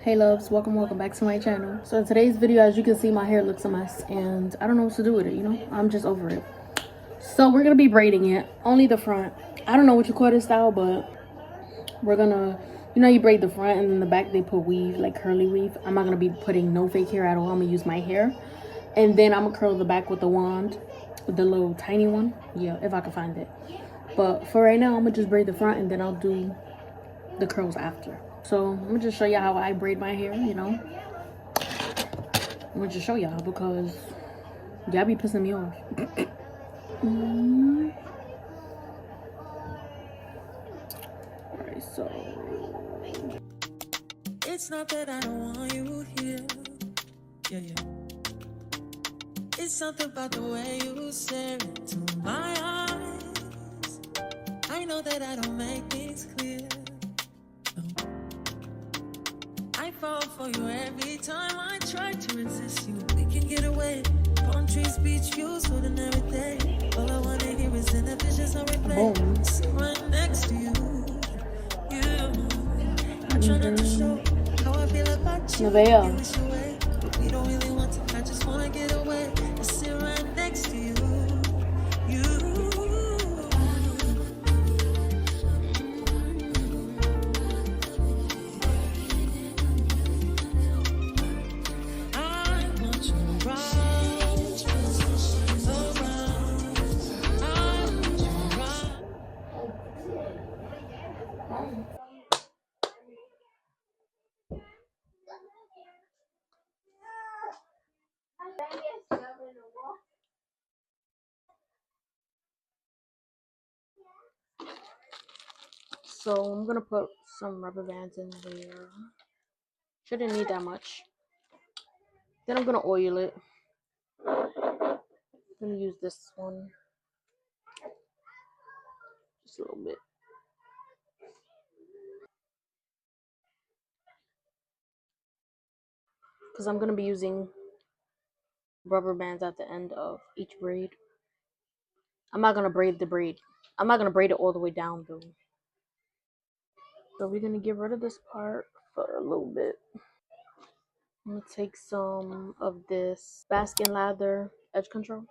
Hey loves, welcome back to my channel. So in today's video, as you can see, my hair looks a mess and I don't know what to do with it, I'm just over it. So we're gonna be braiding it, only the front. I don't know what you call this style, but we're gonna, you braid the front and then the back they put weave, like curly weave. I'm not gonna be putting no fake hair at all. I'm gonna use my hair. And then I'm gonna curl the back with the wand, with the little tiny one. Yeah, if I can find it. But for right now, I'm gonna just braid the front and then I'll do the curls after. So I'm gonna just show you how I braid my hair, I'm gonna just show y'all because y'all be pissing me off. Alright, so it's not that I don't want you here. Yeah. It's something about the way you stare into my eyes. I know that I don't make things clear. No. I fall for you every time I try to resist you. We can get away. Palm trees, beach views, food and everything. All I wanna hear is in the visions I replay. Sit right next to you. I'm trying not to show how I feel about you. You wish away. We don't really want to. I just wanna get away and sit right next to you. I want you around, around. I want you around. So I'm gonna put some rubber bands in there. Shouldn't need that much. Then I'm gonna oil it. I'm gonna use this one. Just a little bit. Because I'm gonna be using rubber bands at the end of each braid. I'm not gonna braid the braid. I'm not gonna braid it all the way down though. So we're gonna get rid of this part for a little bit. I'm gonna take some of this baskin lather edge control.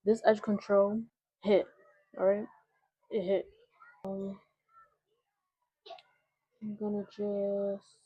This edge control hit, alright? It hit. I'm gonna just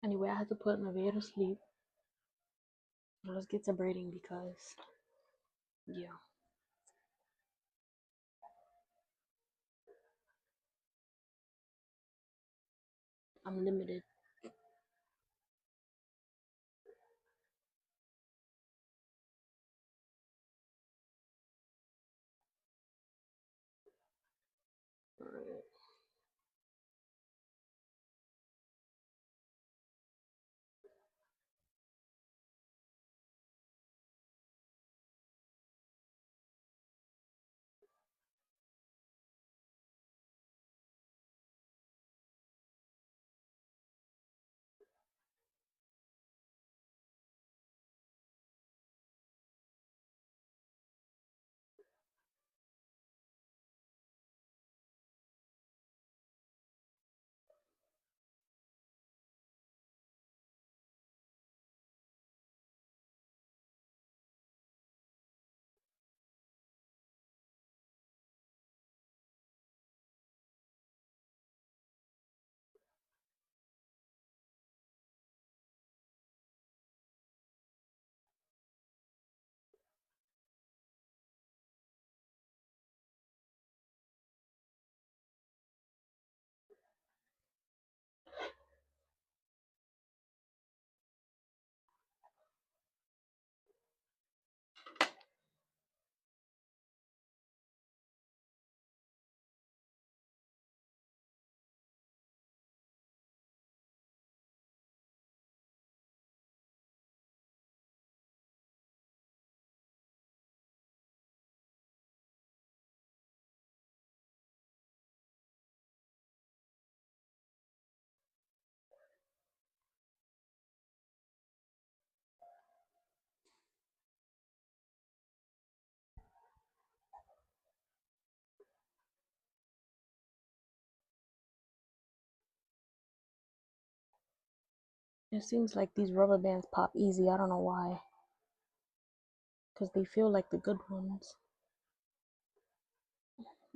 anyway, I had to put Nevaeh to sleep. So let's get to braiding because yeah. I'm limited. Alright. It seems like these rubber bands pop easy. I don't know why. Because they feel like the good ones.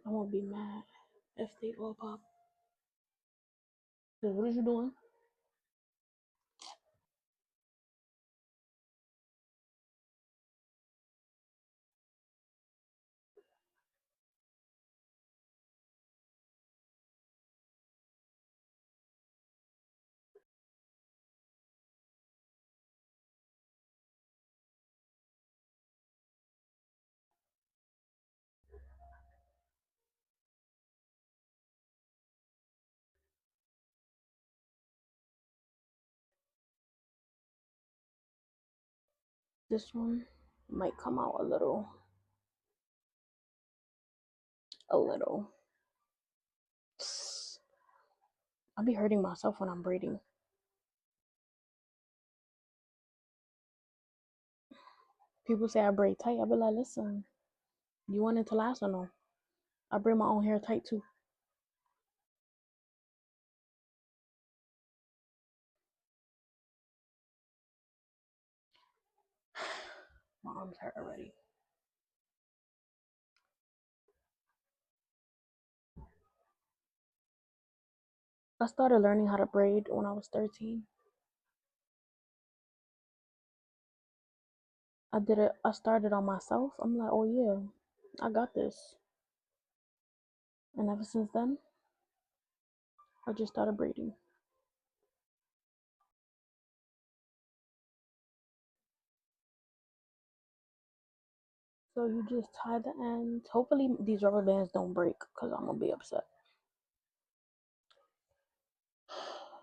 I won't be mad if they all pop. So what are you doing? This one might come out a little. A little. I'll be hurting myself when I'm braiding. People say I braid tight. I'll be like, listen, you want it to last or no? I braid my own hair tight too. My arms hurt already. I started learning how to braid when I was 13. I started on myself. I'm like, oh yeah, I got this. And ever since then, I just started braiding. So you just tie the ends. Hopefully these rubber bands don't break because I'm gonna be upset.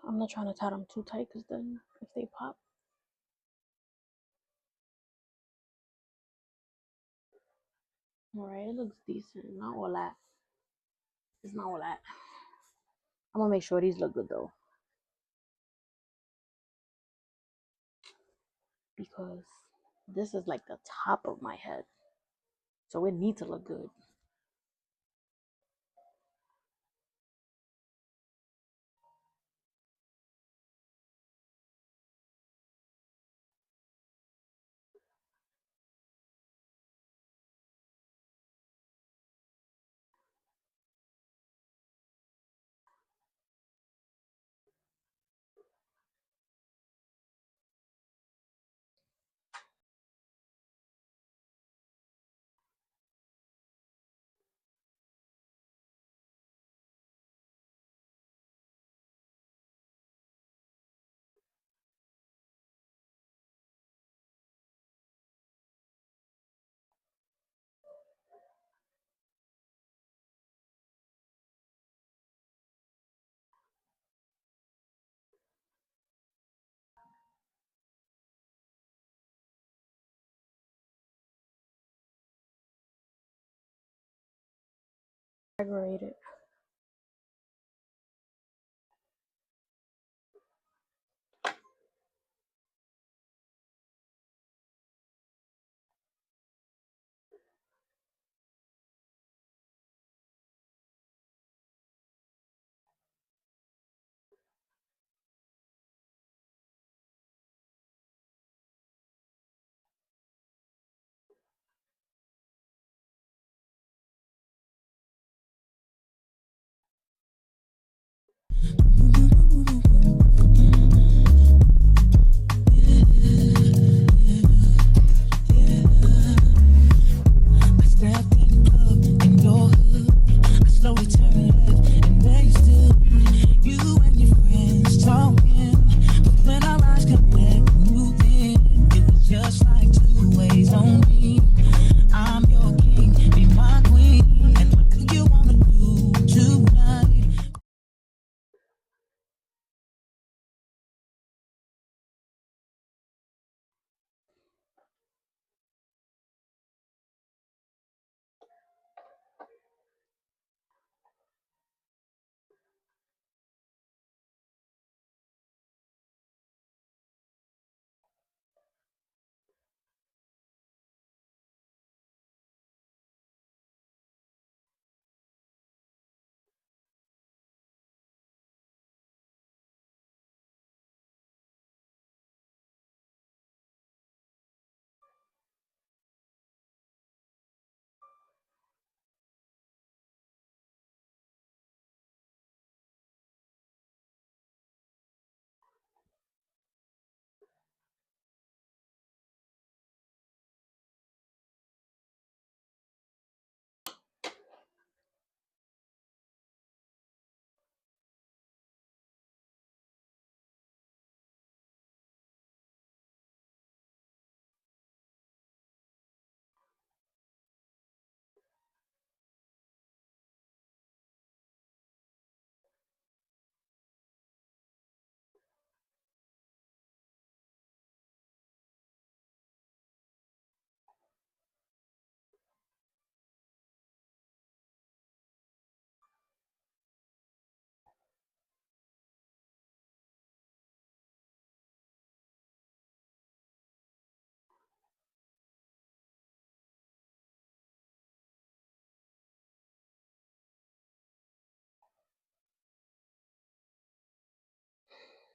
I'm not trying to tie them too tight because then if they pop. Alright, it looks decent. Not all that. It's not all that. I'm gonna make sure these look good though. Because this is like the top of my head. So it needs to look good. Decorate it.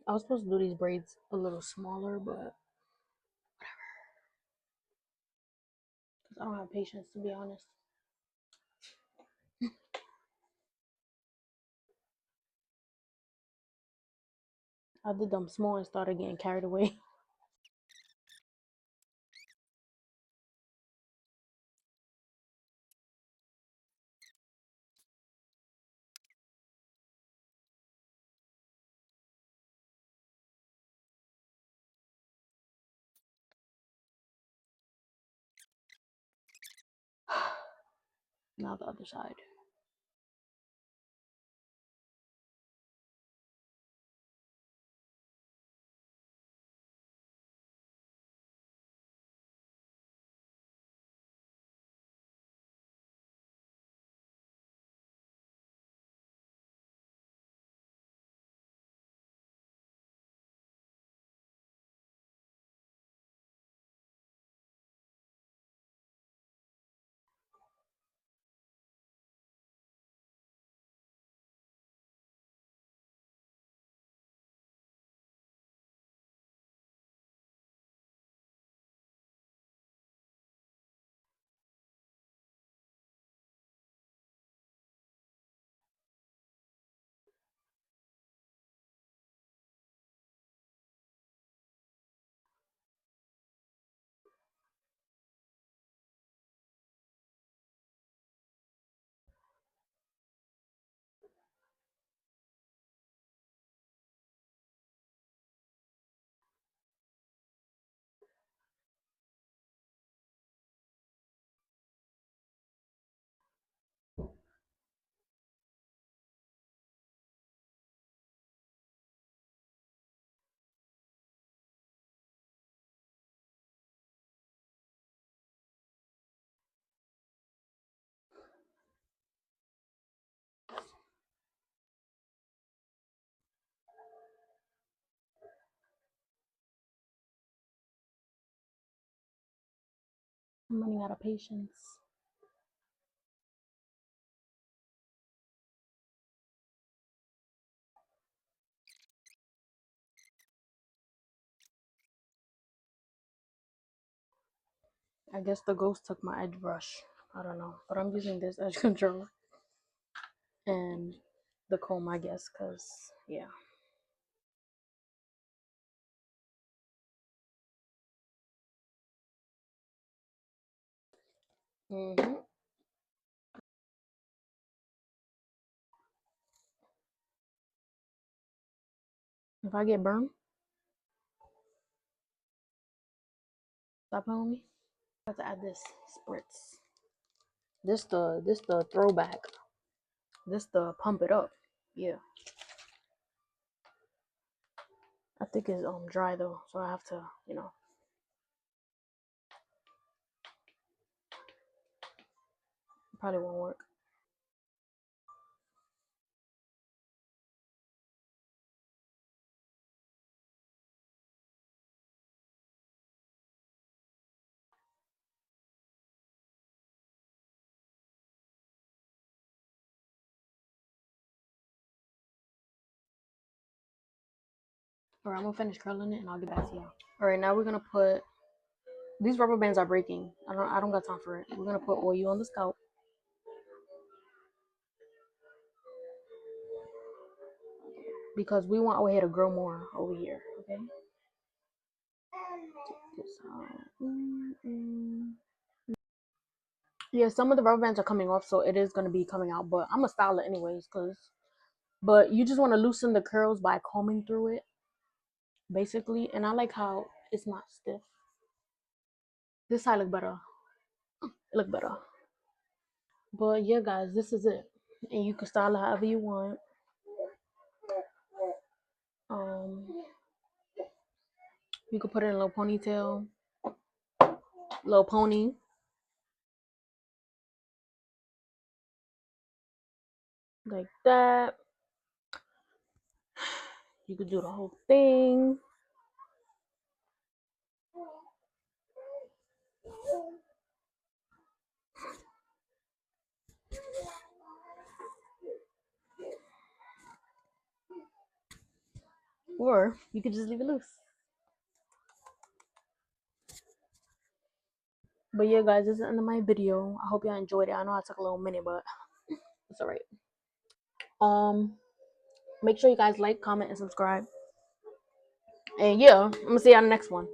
I was supposed to do these braids a little smaller, but I don't have patience, to be honest. I did them small and started getting carried away. Now the other side. I'm running out of patience. I guess the ghost took my edge brush. I don't know, but I'm using this edge control and the comb, I guess, because yeah. If I get burned, stop playing with me. I have to add this spritz. This the throwback. This the pump it up. Yeah. I think it's dry though, so I have to, probably won't work. Alright, I'm gonna finish curling it and I'll get back to you. Alright, now we're gonna put these rubber bands are breaking. I don't got time for it. We're gonna put oil on the scalp. Because we want our hair to grow more over here, okay? Check this out. Yeah, some of the rubber bands are coming off, so it is gonna be coming out, but I'm gonna style it anyways, but you just want to loosen the curls by combing through it, basically. And I like how it's not stiff. This side look better. It look better. But yeah, guys, this is it, and you can style it however you want. Um, you could put it in a little ponytail, little pony, like that. You could do the whole thing. or you could just leave it loose. But yeah, guys, this is the end of my video. I hope y'all enjoyed it. I know I took a little minute, but it's alright. Make sure you guys like, comment, and subscribe. And yeah, I'm gonna see you on the next one.